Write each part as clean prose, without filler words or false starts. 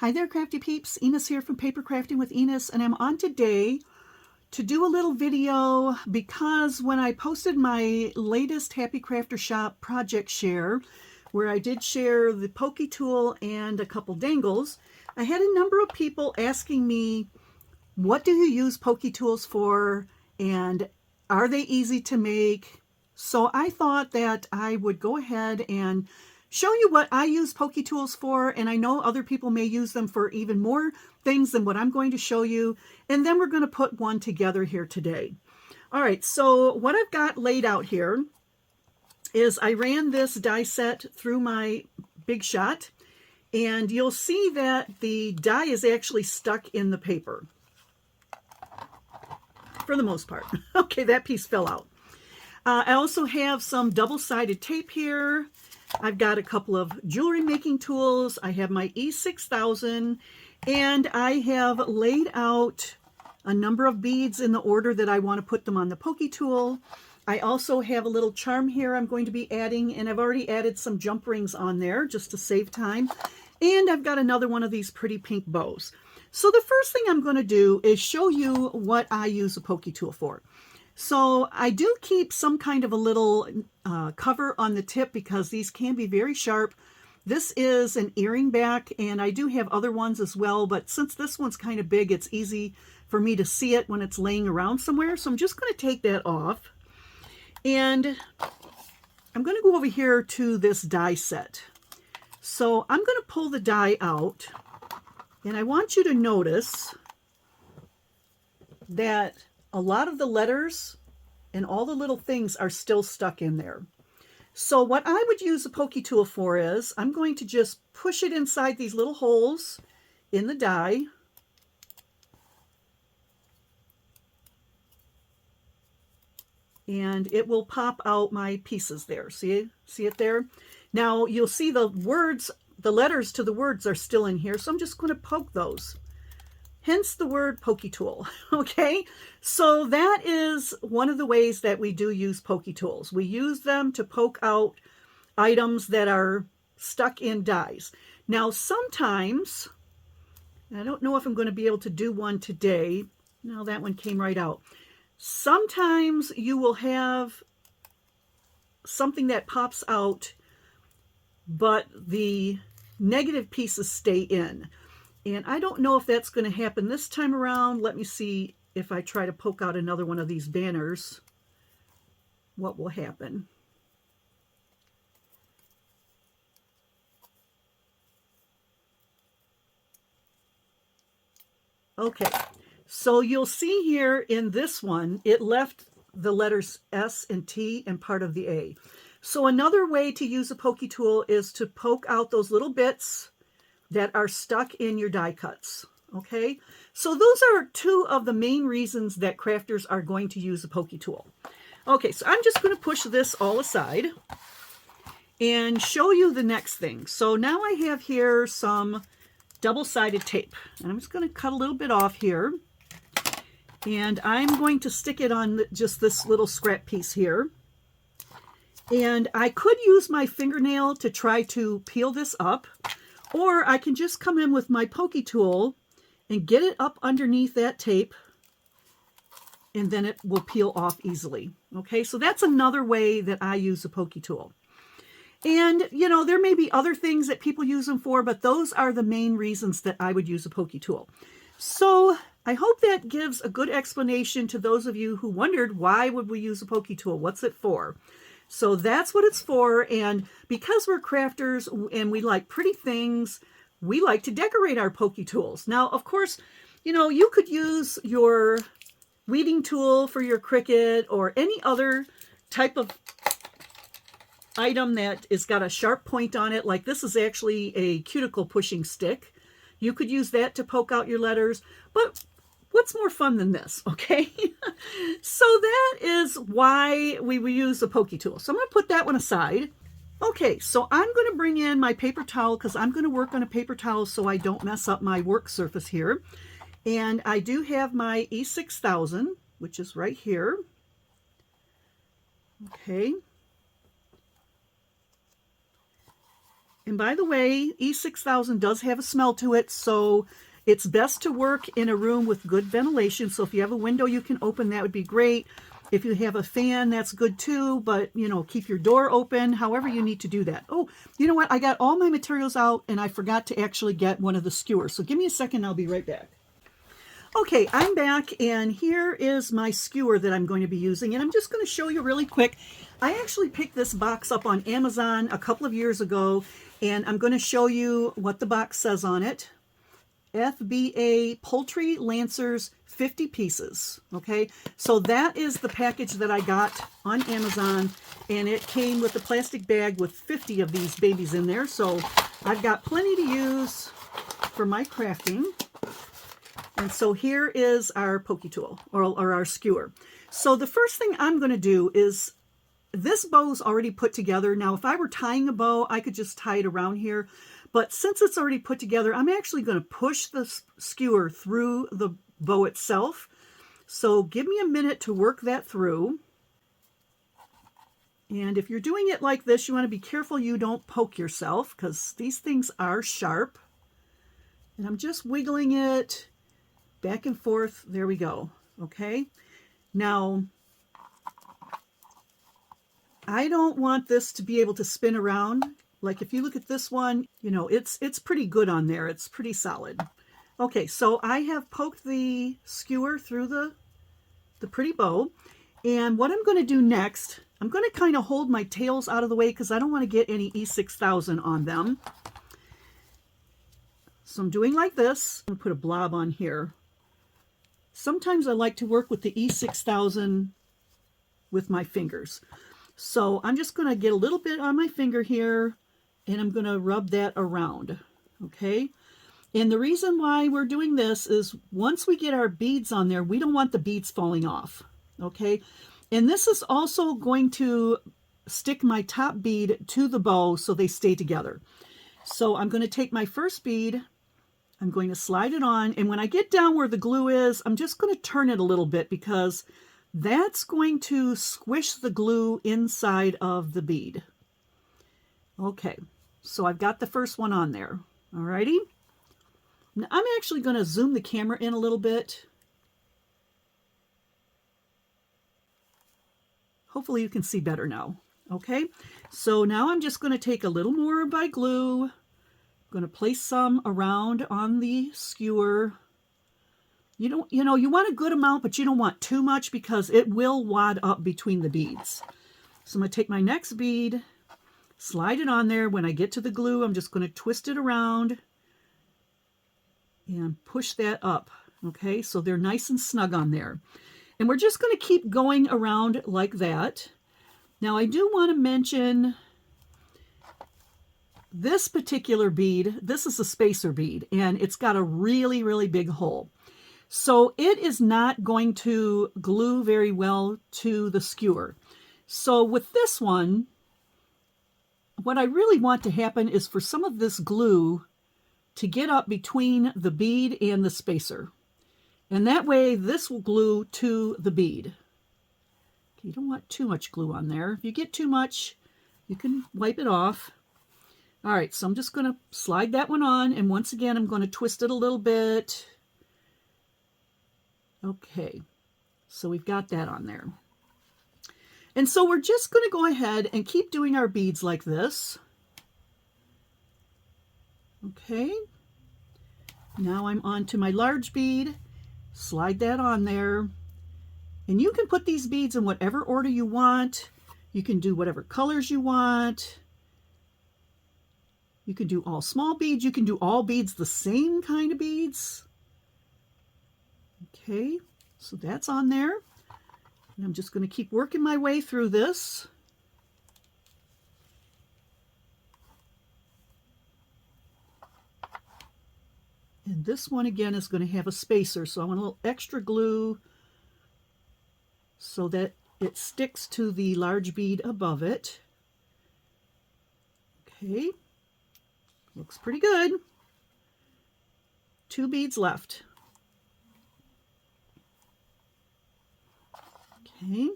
Hi there, crafty peeps. Enis here from Papercrafting with Enis, and I'm on today to do a little video because when I posted my latest Happy Crafter Shop project share, where I did share the Pokey Tool and a couple dangles, I had a number of people asking me, what do you use Pokey Tools for, and are they easy to make? So I thought that I would go ahead and show you what I use Pokey Tools for, and I know other people may use them for even more things than what I'm going to show you, and then we're going to put one together here today. All right, so what I've got laid out here is I ran this die set through my Big Shot, and you'll see that the die is actually stuck in the paper for the most part. Okay, that piece fell out. I also have some double-sided tape here. I've got a couple of jewelry making tools. I have my E6000, and I have laid out a number of beads in the order that I want to put them on the Pokey Tool. I also have a little charm here I'm going to be adding, and I've already added some jump rings on there just to save time. And I've got another one of these pretty pink bows. So the first thing I'm going to do is show you what I use a Pokey Tool for. So I do keep some kind of a little cover on the tip because these can be very sharp. This is an earring back, and I do have other ones as well, but since this one's kind of big, it's easy for me to see it when it's laying around somewhere. So I'm just going to take that off. And I'm going to go over here to this die set. So I'm going to pull the die out, and I want you to notice that a lot of the letters and all the little things are still stuck in there. So what I would use a Pokey Tool for is I'm going to just push it inside these little holes in the die. And it will pop out my pieces there. See it there? Now you'll see the words, the letters to the words are still in here. So I'm just going to poke those. Hence the word Pokey Tool, okay? So that is one of the ways that we do use Pokey Tools. We use them to poke out items that are stuck in dies. Now sometimes, I don't know if I'm going to be able to do one today. No, that one came right out. Sometimes you will have something that pops out, but the negative pieces stay in. And I don't know if that's going to happen this time around. Let me see if I try to poke out another one of these banners, what will happen. Okay, so you'll see here in this one, it left the letters S and T and part of the A. So another way to use a Pokey Tool is to poke out those little bits that are stuck in your die cuts. Okay, so those are two of the main reasons that crafters are going to use a Pokey Tool. Okay, so I'm just going to push this all aside and show you the next thing. So now I have here some double-sided tape, and I'm just going to cut a little bit off here, and I'm going to stick it on just this little scrap piece here. And I could use my fingernail to try to peel this up, or I can just come in with my Pokey Tool and get it up underneath that tape, and then it will peel off easily. Okay, so that's another way that I use a Pokey Tool. And, you know, there may be other things that people use them for, but those are the main reasons that I would use a Pokey Tool. So I hope that gives a good explanation to those of you who wondered, why would we use a Pokey Tool? What's it for? So that's what it's for, and because we're crafters and we like pretty things, we like to decorate our Pokey Tools. Now, of course, you know, you could use your weeding tool for your Cricut or any other type of item that has got a sharp point on it, like this is actually a cuticle pushing stick. You could use that to poke out your letters, but what's more fun than this, okay? So that is why we use a Pokey Tool. So I'm going to put that one aside. Okay, so I'm going to bring in my paper towel because I'm going to work on a paper towel so I don't mess up my work surface here. And I do have my E6000, which is right here. Okay. And by the way, E6000 does have a smell to it, so it's best to work in a room with good ventilation. So if you have a window you can open, that would be great. If you have a fan, that's good too, but you know, keep your door open, however you need to do that. Oh, you know what? I got all my materials out and I forgot to actually get one of the skewers. So give me a second, I'll be right back. Okay, I'm back and here is my skewer that I'm going to be using, and I'm just going to show you really quick. I actually picked this box up on Amazon a couple of years ago, and I'm going to show you what the box says on it. FBA Poultry Lancers 50 pieces. Okay, so that is the package that I got on Amazon, and it came with a plastic bag with 50 of these babies in there. So I've got plenty to use for my crafting. And so here is our Pokey Tool, or our skewer. So the first thing I'm going to do is, this bow's already put together. Now, if I were tying a bow, I could just tie it around here. But since it's already put together, I'm actually going to push the skewer through the bow itself. So give me a minute to work that through. And if you're doing it like this, you want to be careful you don't poke yourself, because these things are sharp. And I'm just wiggling it back and forth. There we go. Okay. Now, I don't want this to be able to spin around. Like if you look at this one, you know, it's pretty good on there. It's pretty solid. Okay, so I have poked the skewer through the pretty bow. And what I'm going to do next, I'm going to kind of hold my tails out of the way because I don't want to get any E6000 on them. So I'm doing like this. I'm going to put a blob on here. Sometimes I like to work with the E6000 with my fingers. So I'm just going to get a little bit on my finger here, and I'm going to rub that around. Okay. And the reason why we're doing this is once we get our beads on there, we don't want the beads falling off. Okay. And this is also going to stick my top bead to the bow so they stay together. So I'm going to take my first bead, I'm going to slide it on, and when I get down where the glue is, I'm just going to turn it a little bit because that's going to squish the glue inside of the bead. Okay, so I've got the first one on there. Alrighty. Now I'm actually going to zoom the camera in a little bit. Hopefully you can see better now. Okay, so now I'm just going to take a little more of my glue. I'm going to place some around on the skewer. You want a good amount, but you don't want too much because it will wad up between the beads. So I'm going to take my next bead, slide it on there. When I get to the glue, I'm just going to twist it around and push that up. Okay, so they're nice and snug on there. And we're just going to keep going around like that. Now I do want to mention this particular bead. This is a spacer bead, and it's got a really, really big hole. So it is not going to glue very well to the skewer. So with this one, what I really want to happen is for some of this glue to get up between the bead and the spacer. And that way this will glue to the bead. Okay, you don't want too much glue on there. If you get too much, you can wipe it off. All right, so I'm just going to slide that one on, and once again, I'm going to twist it a little bit. Okay, so we've got that on there. And so we're just going to go ahead and keep doing our beads like this. Okay, now I'm on to my large bead. Slide that on there. And you can put these beads in whatever order you want. You can do whatever colors you want. You can do all small beads. You can do all beads the same kind of beads. Okay, so that's on there. And I'm just going to keep working my way through this. And this one again is going to have a spacer, so I want a little extra glue so that it sticks to the large bead above it. Okay, looks pretty good. 2 beads left. Okay,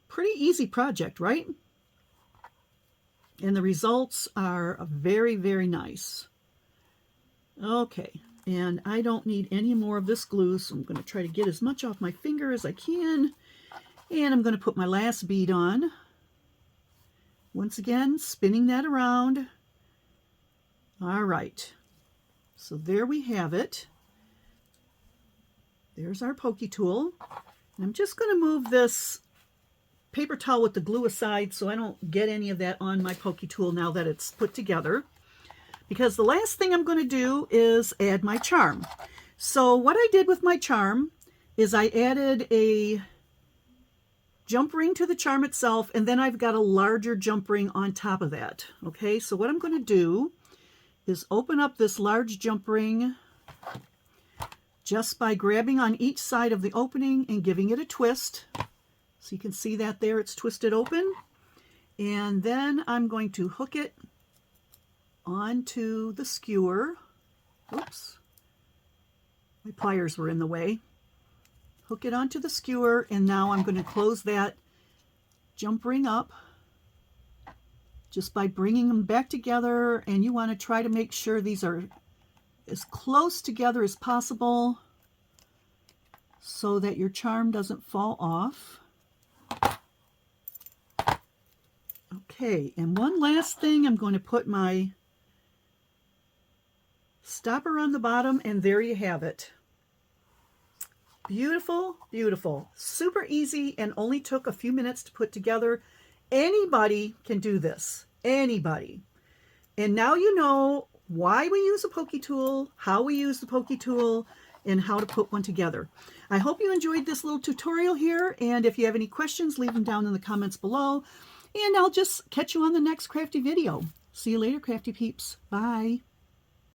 pretty easy project, right? And the results are very, very nice. Okay, and I don't need any more of this glue, so I'm going to try to get as much off my finger as I can. And I'm going to put my last bead on. Once again, spinning that around. All right, so there we have it. There's our Pokey Tool. And I'm just going to move this paper towel with the glue aside so I don't get any of that on my Pokey Tool now that it's put together. Because the last thing I'm going to do is add my charm. So what I did with my charm is I added a jump ring to the charm itself, and then I've got a larger jump ring on top of that. Okay, so what I'm going to do is open up this large jump ring just by grabbing on each side of the opening and giving it a twist. So you can see that there, it's twisted open. And then I'm going to hook it onto the skewer. Oops, my pliers were in the way. Hook it onto the skewer, and now I'm going to close that jump ring up just by bringing them back together. And you want to try to make sure these are as close together as possible so that your charm doesn't fall off. Okay, and one last thing, I'm going to put my stopper on the bottom, and there you have it. Beautiful, beautiful. Super easy and only took a few minutes to put together. Anybody can do this. Anybody. And now you know why we use a Pokey Tool, how we use the Pokey Tool, and how to put one together. I hope you enjoyed this little tutorial here, and if you have any questions, leave them down in the comments below, and I'll just catch you on the next crafty video. See you later, crafty peeps. Bye.